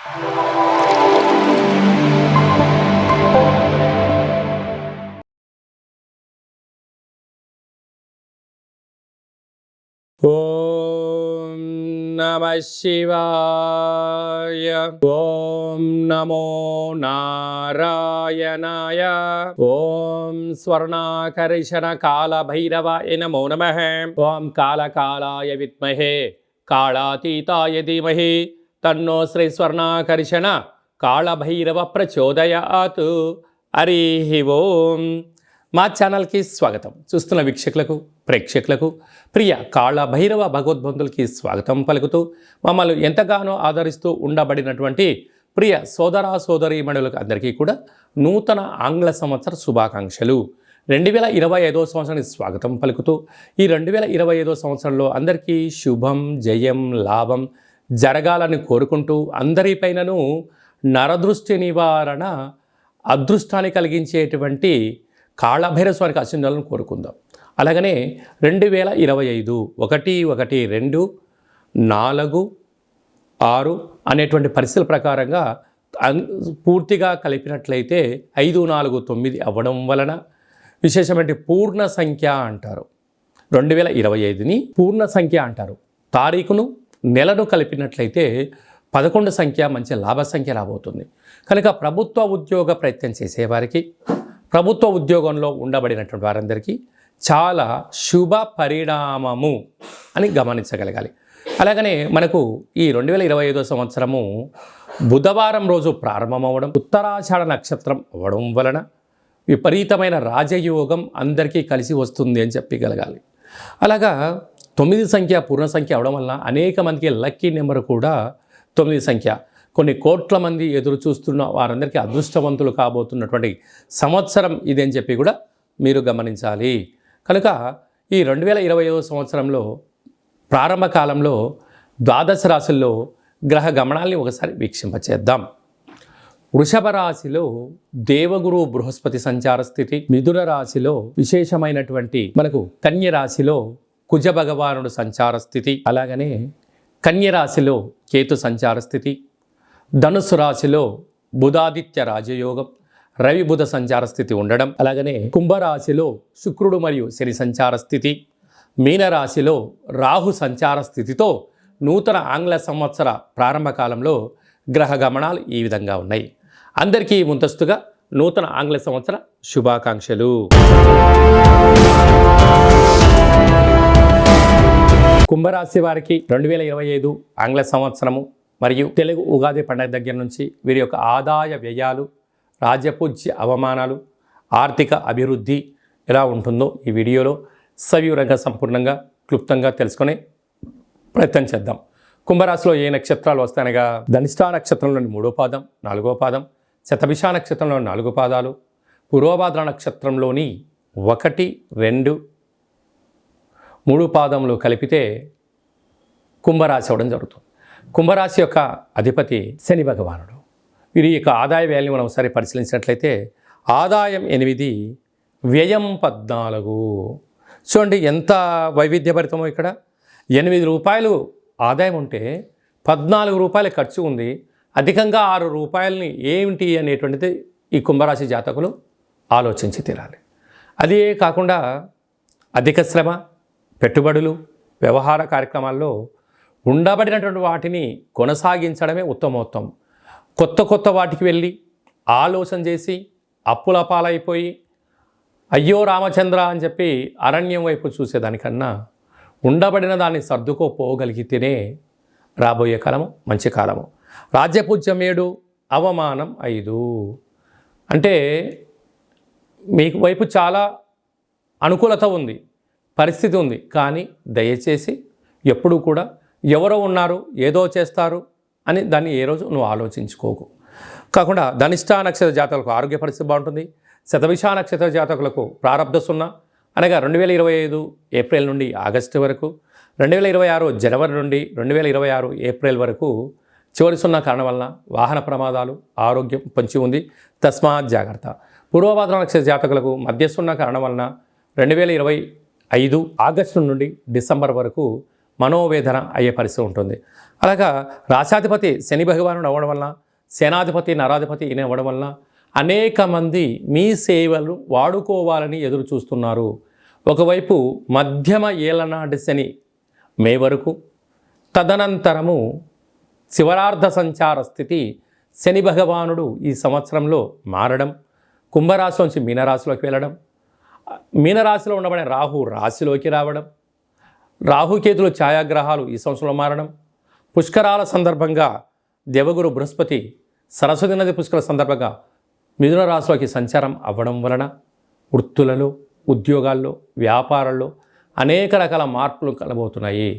ఓం నమః శివాయ. ఓం నమో నారాయణాయ. ఓం స్వర్ణాకర్షణ కాల భైరవాయ నమో నమః. ఓం కాళకాలాయ విద్మహే కాళాతీతాయ ధీమహి తన్నో శ్రీ స్వర్ణాకర్షణ కాళభైరవ ప్రచోదయాత్. హరి ఓం. మా ఛానల్కి స్వాగతం. చూస్తున్న వీక్షకులకు ప్రేక్షకులకు ప్రియ కాళభైరవ భగవద్బంధులకి స్వాగతం పలుకుతూ మమ్మల్ని ఎంతగానో ఆదరిస్తూ ఉండబడినటువంటి ప్రియ సోదర సోదరీమణులకు అందరికీ కూడా నూతన ఆంగ్ల సంవత్సర శుభాకాంక్షలు. 2025 సంవత్సరానికి స్వాగతం పలుకుతూ ఈ 2025 సంవత్సరంలో అందరికీ శుభం జయం లాభం జరగాలని కోరుకుంటూ అందరిపైనను నరదృష్టి నివారణ అదృష్టాన్ని కలిగించేటువంటి కాళభైరవ స్వామికి ఆశీర్వాదాలను కోరుకుందాం. అలాగనే 2025 1-1-2-4-6 అనేటువంటి పరిస్థితుల ప్రకారంగా పూర్తిగా కలిపినట్లయితే 5-4-9 అవ్వడం వలన విశేషమైన పూర్ణ సంఖ్య అంటారు. 2025ని పూర్ణ సంఖ్య అంటారు. తారీఖును నెలను కలిపినట్లయితే 11 సంఖ్య మంచి లాభ సంఖ్య రాబోతుంది. కనుక ప్రభుత్వ ఉద్యోగ ప్రయత్నం చేసేవారికి ప్రభుత్వ ఉద్యోగంలో ఉండబడినటువంటి వారందరికీ చాలా శుభ పరిణామము అని గమనించగలగాలి. అలాగనే మనకు ఈ 2025 సంవత్సరము బుధవారం రోజు ప్రారంభమవ్వడం, ఉత్తరాషాఢ నక్షత్రం అవ్వడం వలన విపరీతమైన రాజయోగం అందరికీ కలిసి వస్తుంది అని చెప్పగలగాలి. అలాగా 9 సంఖ్య పూర్ణ సంఖ్య అవడం వలన అనేక మందికి లక్కీ నెంబర్ కూడా 9 సంఖ్య. కొన్ని కోట్ల మంది ఎదురు చూస్తున్న వారందరికీ అదృష్టవంతులు కాబోతున్నటువంటి సంవత్సరం ఇది అని చెప్పి కూడా మీరు గమనించాలి. కనుక ఈ 2025 సంవత్సరంలో ప్రారంభ కాలంలో ద్వాదశ రాశుల్లో గ్రహ గమనాల్ని ఒకసారి వీక్షింపచేద్దాం. వృషభ రాశిలో దేవగురు బృహస్పతి సంచార స్థితి, మిథున రాశిలో విశేషమైనటువంటి మనకు కన్య రాశిలో కుజ భగవానుడు సంచార స్థితి, అలాగనే కన్య రాశిలో కేతు సంచార స్థితి, ధనుసు రాశిలో బుధాదిత్య రాజయోగం, రవి బుధ సంచార స్థితి ఉండడం, అలాగనే కుంభరాశిలో శుక్రుడు మరియు శని సంచార స్థితి, మీనరాశిలో రాహు సంచార స్థితితో నూతన ఆంగ్ల సంవత్సర ప్రారంభ కాలంలో గ్రహ గమనాలు ఈ విధంగా ఉన్నాయి. అందరికీ ముందస్తుగా నూతన ఆంగ్ల సంవత్సర శుభాకాంక్షలు. కుంభరాశి వారికి 2025 ఆంగ్ల సంవత్సరము మరియు తెలుగు ఉగాది పండుగ దగ్గర నుంచి వీరి యొక్క ఆదాయ వ్యయాలు, రాజ్యపూజ్య అవమానాలు, ఆర్థిక అభివృద్ధి ఎలా ఉంటుందో ఈ వీడియోలో సవివరంగా సంపూర్ణంగా క్లుప్తంగా తెలుసుకునే ప్రయత్నం చేద్దాం. కుంభరాశిలో ఏ నక్షత్రాలు వస్తాయనగా ధనిష్టా నక్షత్రంలోని 3వ పాదం, 4వ పాదం, శతభిష నక్షత్రంలోని 4 పాదాలు, పూర్వభాద్ర నక్షత్రంలోని 1, 2, 3 పాదములు కలిపితే కుంభరాశి అవ్వడం జరుగుతుంది. కుంభరాశి యొక్క అధిపతి శని భగవానుడు. వీరి యొక్క ఆదాయ వ్యయాన్ని మనం ఒకసారి పరిశీలించినట్లయితే ఆదాయం 8, వ్యయం 14. చూడండి ఎంత వైవిధ్యభరితమో. ఇక్కడ 8 రూపాయలు ఆదాయం ఉంటే 14 రూపాయల ఖర్చు ఉంది. అధికంగా 6 రూపాయలని ఏమిటి అనేటువంటిది ఈ కుంభరాశి జాతకులు ఆలోచించి తీరాలి. అదే కాకుండా అధిక శ్రమ, పెట్టుబడులు, వ్యవహార కార్యక్రమాల్లో ఉండబడినటువంటి వాటిని కొనసాగించడమే ఉత్తమోత్తమం. కొత్త వాటికి వెళ్ళి ఆలోచన చేసి అప్పుల పాలైపోయి అయ్యో రామచంద్ర అని చెప్పి అరణ్యం వైపు చూసేదానికన్నా ఉండబడిన దాన్ని సర్దుకోపోగలిగితేనే రాబోయే కాలము మంచి కాలము. రాజ్యపూజ్యం 7, అవమానం 5. అంటే మీకు వైపు చాలా అనుకూలత ఉంది, పరిస్థితి ఉంది. కానీ దయచేసి ఎప్పుడూ కూడా ఎవరో ఉన్నారు ఏదో చేస్తారు అని దాన్ని ఏ రోజు నువ్వు ఆలోచించుకోకు. కాకుండా ధనిష్టా నక్షత్ర జాతకులకు ఆరోగ్య పరిస్థితి బాగుంటుంది. శతభిష నక్షత్ర జాతకులకు ప్రారంభ 0 అనగా 2025 ఏప్రిల్ నుండి ఆగస్టు వరకు, 2026 జనవరి నుండి 2026 ఏప్రిల్ వరకు చివరి 0 కారణం వలన వాహన ప్రమాదాలు, ఆరోగ్యం పొంచి ఉంది. తస్మాత్ జాగ్రత్త. పూర్వభాద్ర నక్షత్ర జాతకులకు మధ్య 0 కారణం వలన 2025 ఆగస్టు నుండి డిసెంబర్ వరకు మనోవేదన అయ్యే పరిస్థితి ఉంటుంది. అలాగా రాశాధిపతి శని భగవానుడు అవ్వడం వలన, సేనాధిపతి నరాధిపతి ఈయన అవ్వడం వలన అనేక మంది మీ సేవలు వాడుకోవాలని ఎదురు చూస్తున్నారు. ఒకవైపు మధ్యమ ఏలనాటి శని మే వరకు, తదనంతరము శివరార్ధ సంచార స్థితి శని భగవానుడు ఈ సంవత్సరంలో మారడం, కుంభరాశి నుంచి మీనరాశిలోకి వెళ్ళడం, మీనరాశిలో ఉండబడే రాహు రాశిలోకి రావడం, రాహుకేతులు ఛాయాగ్రహాలు ఈ సంవత్సరంలో మారడం, పుష్కరాల సందర్భంగా దేవగురు బృహస్పతి సరస్వతి నది పుష్కర సందర్భంగా మిథున రాశిలోకి సంచారం అవ్వడం వలన వృత్తులలో, ఉద్యోగాల్లో, వ్యాపారాల్లో అనేక రకాల మార్పులు కలబోతున్నాయి.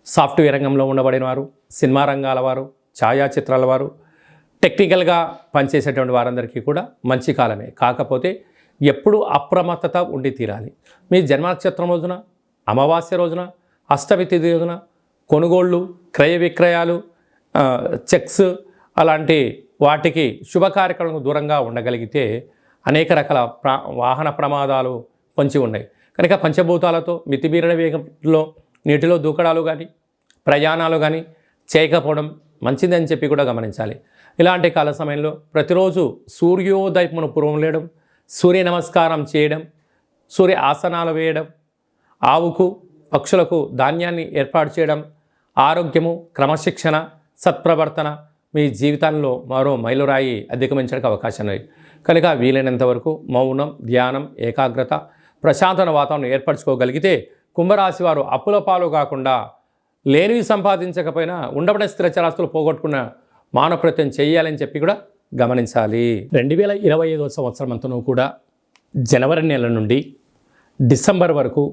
సాఫ్ట్వేర్ రంగంలో ఉండబడిన వారు, సినిమా రంగాల వారు, ఛాయాచిత్రాల వారు, టెక్నికల్గా పనిచేసేటువంటి వారందరికీ కూడా మంచి కాలమే. కాకపోతే ఎప్పుడు అప్రమత్తత ఉండి తీరాలి. మీ జన్మనక్షత్రం రోజున, అమావాస్య రోజున, అష్టమి తిథి రోజున కొనుగోళ్ళు, క్రయ విక్రయాలు, చెక్స్ అలాంటి వాటికి శుభ కార్యక్రమాలకు దూరంగా ఉండగలిగితే అనేక రకాల వాహన ప్రమాదాలు పొంచి ఉన్నాయి. కనుక పంచభూతాలతో మితిమీరిన వేగంలో నీటిలో దూకడాలు కానీ ప్రయాణాలు కానీ చేయకపోవడం మంచిదని చెప్పి కూడా గమనించాలి. ఇలాంటి కాల సమయంలో ప్రతిరోజు సూర్యోదయమును పూర్వం లేయడం, సూర్య నమస్కారం చేయడం, సూర్య ఆసనాలు వేయడం, ఆవుకు పక్షులకు ధాన్యాన్ని ఏర్పాటు చేయడం, ఆరోగ్యము, క్రమశిక్షణ, సత్ప్రవర్తన మీ జీవితంలో మరో మైలురాయి అధిగమించడానికి అవకాశం ఉంది. కనుక వీలైనంత వరకు మౌనం, ధ్యానం, ఏకాగ్రత, ప్రశాంతమైన వాతావరణం ఏర్పరచుకోగలిగితే కుంభరాశి వారు అప్పుల పాలు కాకుండా లేనివి సంపాదించకపోయినా ఉండబడే స్థిరచరాస్తులు పోగొట్టుకున్న మానవ ప్రయత్నం చేయాలని చెప్పి కూడా గమనించాలి. 2025 సంవత్సరం అంతనూ కూడా జనవరి నెల నుండి డిసెంబర్ వరకు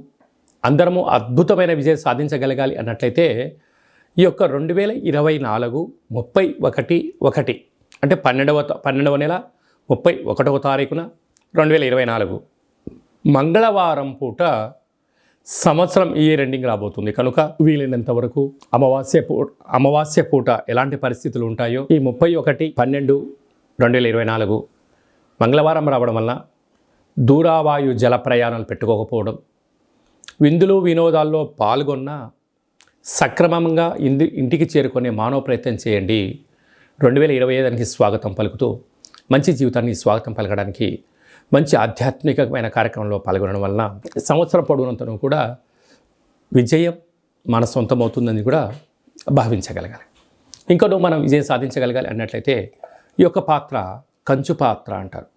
అందరము అద్భుతమైన విజయం సాధించగలగాలి అన్నట్లయితే ఈ యొక్క 2024 31/1 అంటే 12వ నెల 31వ తారీఖున 2024 మంగళవారం పూట సంవత్సరం ఇయర్ ఎండింగ్ రాబోతుంది. కనుక వీలైనంత వరకు అమావాస్య పూట ఎలాంటి పరిస్థితులు ఉంటాయో ఈ 31/12/2024 మంగళవారం రావడం వల్ల దూరావాయు జల ప్రయాణాలు పెట్టుకోకపోవడం, విందులు వినోదాల్లో పాల్గొన్న సక్రమంగా ఇంటికి చేరుకునే మానవ ప్రయత్నం చేయండి. 2025 స్వాగతం పలుకుతూ మంచి జీవితాన్ని స్వాగతం పలకడానికి మంచి ఆధ్యాత్మికమైన కార్యక్రమంలో పాల్గొనడం వలన సంవత్సరం పొడవునంతను కూడా విజయం మన సొంతమవుతుందని కూడా భావించగలగాలి. ఇంకనూ మనం విజయం సాధించగలగాలి అన్నట్లయితే ఈ యొక్క పాత్ర కంచు పాత్ర అంటారు.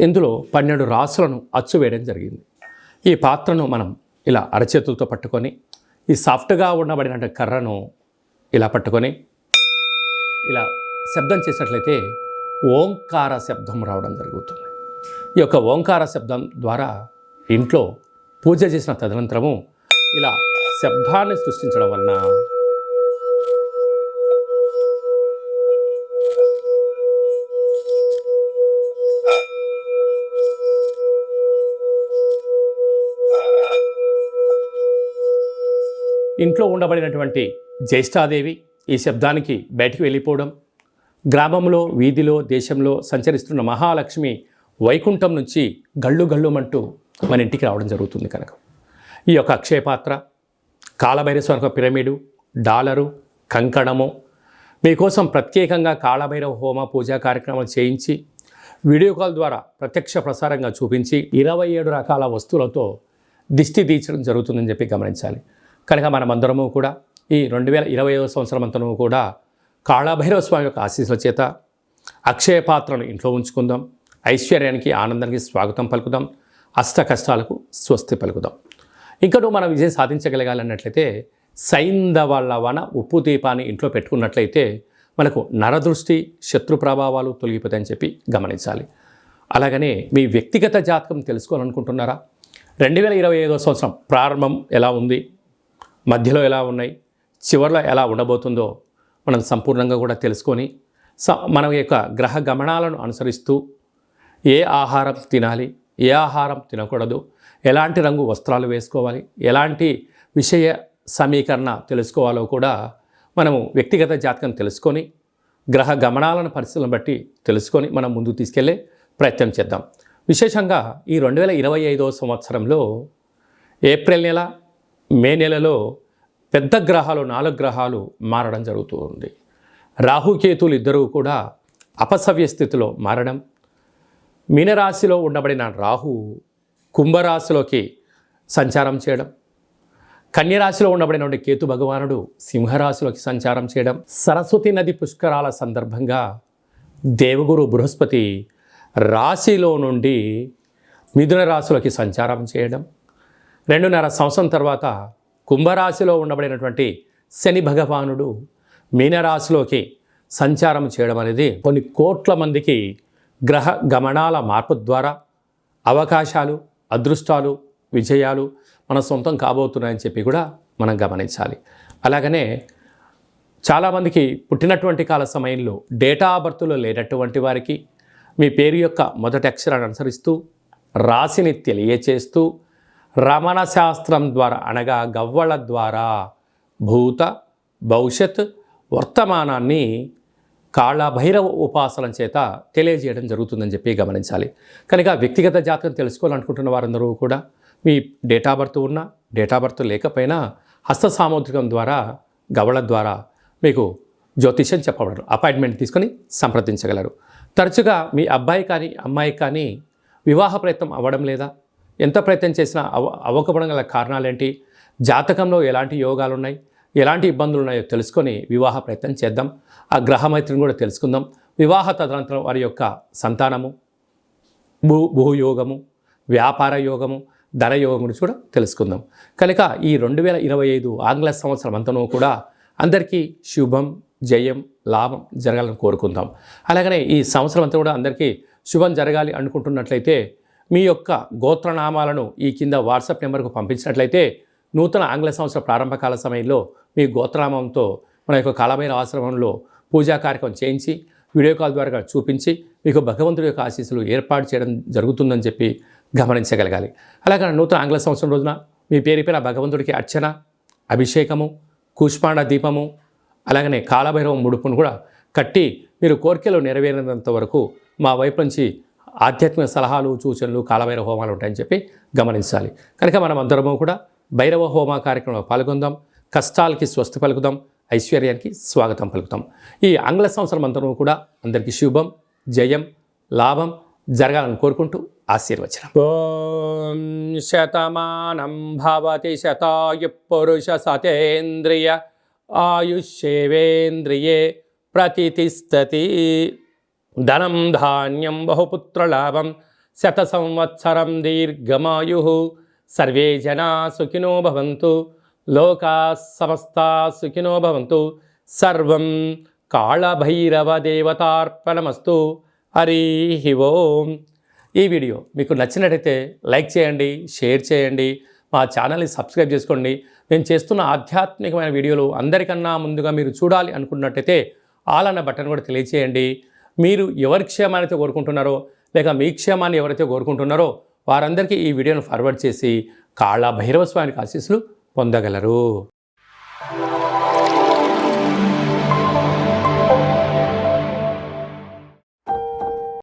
ఇందులో 12 రాసులను అచ్చు వేయడం జరిగింది. ఈ పాత్రను మనం ఇలా అరచేతులతో పట్టుకొని ఈ సాఫ్ట్గా ఉండబడిన కర్రను ఇలా పట్టుకొని ఇలా శబ్దం చేసినట్లయితే ఓంకార శబ్దం రావడం జరుగుతుంది. ఈ యొక్క ఓంకార శబ్దం ద్వారా ఇంట్లో పూజ చేసిన తదనంతరము ఇలా శబ్దాన్ని సృష్టించడం వలన ఇంట్లో ఉండబడినటువంటి జ్యేష్ఠాదేవి ఈ శబ్దానికి బయటికి వెళ్ళిపోవడం, గ్రామంలో, వీధిలో, దేశంలో సంచరిస్తున్న మహాలక్ష్మి వైకుంఠం నుంచి గళ్ళు గళ్ళుమంటూ మన ఇంటికి రావడం జరుగుతుంది. కనుక ఈ యొక్క అక్షయపాత్ర, కాళభైరవ పిరమిడు, డాలరు, కంకణము మీకోసం ప్రత్యేకంగా కాళభైరవ హోమ పూజా కార్యక్రమాలు చేయించి వీడియో కాల్ ద్వారా ప్రత్యక్ష ప్రసారంగా చూపించి 27 రకాల వస్తువులతో దిష్టి తీర్చడం జరుగుతుందని చెప్పి గమనించాలి. కనుక మనమందరము కూడా ఈ 2025 సంవత్సరం అంతను కూడా కాళభైరవ స్వామి యొక్క ఆశీస్సుల చేత అక్షయ పాత్రను ఇంట్లో ఉంచుకుందాం. ఐశ్వర్యానికి, ఆనందానికి స్వాగతం పలుకుదాం. అష్ట కష్టాలకు స్వస్తి పలుకుదాం. ఇంకనూ మనం విజయం సాధించగలగాలన్నట్లయితే సైంధవ లవణ ఉప్పు దీపాన్ని ఇంట్లో పెట్టుకున్నట్లయితే మనకు నరదృష్టి, శత్రు ప్రభావాలు తొలగిపోతాయని చెప్పి గమనించాలి. అలాగనే మీ వ్యక్తిగత జాతకం తెలుసుకోవాలనుకుంటున్నారా? 2025 సంవత్సరం ప్రారంభం ఎలా ఉంది, మధ్యలో ఎలా ఉన్నాయి, చివరిలో ఎలా ఉండబోతుందో మనం సంపూర్ణంగా కూడా తెలుసుకొని మన యొక్క గ్రహ గమనాలను అనుసరిస్తూ ఏ ఆహారం తినాలి, ఏ ఆహారం తినకూడదు, ఎలాంటి రంగు వస్త్రాలు వేసుకోవాలి, ఎలాంటి విషయ సమీకరణ తెలుసుకోవాలో కూడా మనము వ్యక్తిగత జాతకం తెలుసుకొని గ్రహ గమనాలను పరిస్థితులను బట్టి తెలుసుకొని మనం ముందుకు తీసుకెళ్లే ప్రయత్నం చేద్దాం. విశేషంగా ఈ 2025 సంవత్సరంలో ఏప్రిల్ నెల, మే నెలలో పెద్ద గ్రహాలు 4 గ్రహాలు మారడం జరుగుతూ ఉంది. రాహుకేతులు ఇద్దరూ కూడా అపసవ్య స్థితిలో మారడం, మీనరాశిలో ఉండబడిన రాహు కుంభరాశిలోకి సంచారం చేయడం, కన్యరాశిలో ఉండబడినటువంటి కేతు భగవానుడు సింహరాశిలోకి సంచారం చేయడం, సరస్వతి నది పుష్కరాల సందర్భంగా దేవగురు బృహస్పతి రాశిలో నుండి మిథున రాశిలోకి సంచారం చేయడం, 2.5 సంవత్సరం తర్వాత కుంభరాశిలో ఉండబడినటువంటి శని భగవానుడు మీనరాశిలోకి సంచారం చేయడం అనేది కొన్ని కోట్ల మందికి గ్రహ గమనాల మార్పు ద్వారా అవకాశాలు, అదృష్టాలు, విజయాలు మన సొంతం కాబోతున్నాయని చెప్పి కూడా మనం గమనించాలి. అలాగనే చాలామందికి పుట్టినటువంటి కాల సమయంలో డేటా ఆఫ్ బర్త్లో లేనటువంటి వారికి మీ పేరు యొక్క మొదటి అక్షరాన్ని అనుసరిస్తూ రాశిని తెలియచేస్తూ రమణ శాస్త్రం ద్వారా అనగా గవ్వళ ద్వారా భూత భవిష్యత్ వర్తమానాన్ని కాళభైరవ ఉపాసన చేత తెలియజేయడం జరుగుతుందని చెప్పి గమనించాలి. కనుక వ్యక్తిగత జాతకం తెలుసుకోవాలనుకుంటున్న వారందరూ కూడా మీ డేట్ ఆఫ్ బర్త్ ఉన్నా, డేట్ ఆఫ్ బర్త్ లేకపోయినా హస్త సాముద్రికం ద్వారా గవళ ద్వారా మీకు జ్యోతిష్యం చెప్పబడరు. అపాయింట్మెంట్ తీసుకొని సంప్రదించగలరు. తరచుగా మీ అబ్బాయి కానీ అమ్మాయి కానీ వివాహ ప్రయత్నం అవ్వడం లేదా, ఎంత ప్రయత్నం చేసినా అవ్వకపోవడం గల కారణాలేంటి, జాతకంలో ఎలాంటి యోగాలు ఉన్నాయి, ఎలాంటి ఇబ్బందులు ఉన్నాయో తెలుసుకొని వివాహ ప్రయత్నం చేద్దాం. ఆ గ్రహమైత్రిని కూడా తెలుసుకుందాం. వివాహ తదనంతరం వారి యొక్క సంతానము, భూయోగము, వ్యాపార యోగము, ధనయోగం గురించి కూడా తెలుసుకుందాం. కనుక ఈ 2025 ఆంగ్ల సంవత్సరం అంతనూ కూడా అందరికీ శుభం, జయం, లాభం జరగాలని కోరుకుందాం. అలాగనే ఈ సంవత్సరం అంతా కూడా అందరికీ శుభం జరగాలి అనుకుంటున్నట్లయితే మీ యొక్క గోత్రనామాలను ఈ కింద వాట్సాప్ నెంబర్కు పంపించినట్లయితే నూతన ఆంగ్ల సంవత్సర ప్రారంభకాల సమయంలో మీ గోత్రనామంతో మన యొక్క కాళభైరవ ఆశ్రమంలో పూజా కార్యక్రమం చేయించి వీడియో కాల్ ద్వారా చూపించి మీకు భగవంతుడి యొక్క ఆశీస్సులు ఏర్పాటు చేయడం జరుగుతుందని చెప్పి గమనించగలగాలి. అలాగే నూతన ఆంగ్ల సంవత్సరం రోజున మీ పేరుపైన భగవంతుడికి అర్చన, అభిషేకము, కూష్మాండ దీపము, అలాగనే కాళభైరవ ముడుపును కూడా కట్టి మీరు కోరికలు నెరవేరినంత వరకు మా వైపు నుంచి ఆధ్యాత్మిక సలహాలు, సూచనలు, కాళభైరవ హోమాలు ఉంటాయని చెప్పి గమనించాలి. కనుక మనం అందరము కూడా భైరవ హోమ కార్యక్రమంలో పాల్గొందాం. కష్టాలకి స్వస్తి పలుకుదాం, ఐశ్వర్యానికి స్వాగతం పలుకుతాం. ఈ ఆంగ్ల సంవత్సరం అంతరం కూడా అందరికీ శుభం, జయం, లాభం జరగాలని కోరుకుంటూ ఆశీర్వచనం. ఓం శతమానం భవతి శతాయు పురుష సతేంద్రియ ఆయుష్యేవేంద్రియే ప్రతితిష్టతి. ధనం ధాన్యం బహుపుత్రలాభం శత సంవత్సరం దీర్ఘమాయు. సర్వే జనా సుఖినో భవంతు, లోకా సమస్తా సుఖినో భవంతు. సర్వం కాళభైరవ దేవతార్పణమస్తు. హరి ఓం. ఈ వీడియో మీకు నచ్చినట్టయితే లైక్ చేయండి, షేర్ చేయండి, మా ఛానల్ని సబ్స్క్రైబ్ చేసుకోండి. నేను చేస్తున్న ఆధ్యాత్మికమైన వీడియోలు అందరికన్నా ముందుగా మీరు చూడాలి అనుకున్నట్టయితే ఆల్ అన్న బటన్ కూడా తెలియచేయండి. మీరు ఎవరి క్షేమాన్ని అయితే కోరుకుంటున్నారో లేక మీ క్షేమాన్ని ఎవరైతే కోరుకుంటున్నారో వారందరికీ ఈ వీడియోను ఫార్వర్డ్ చేసి కాళభైరవ స్వామికి ఆశీస్సులు పొందగలరు.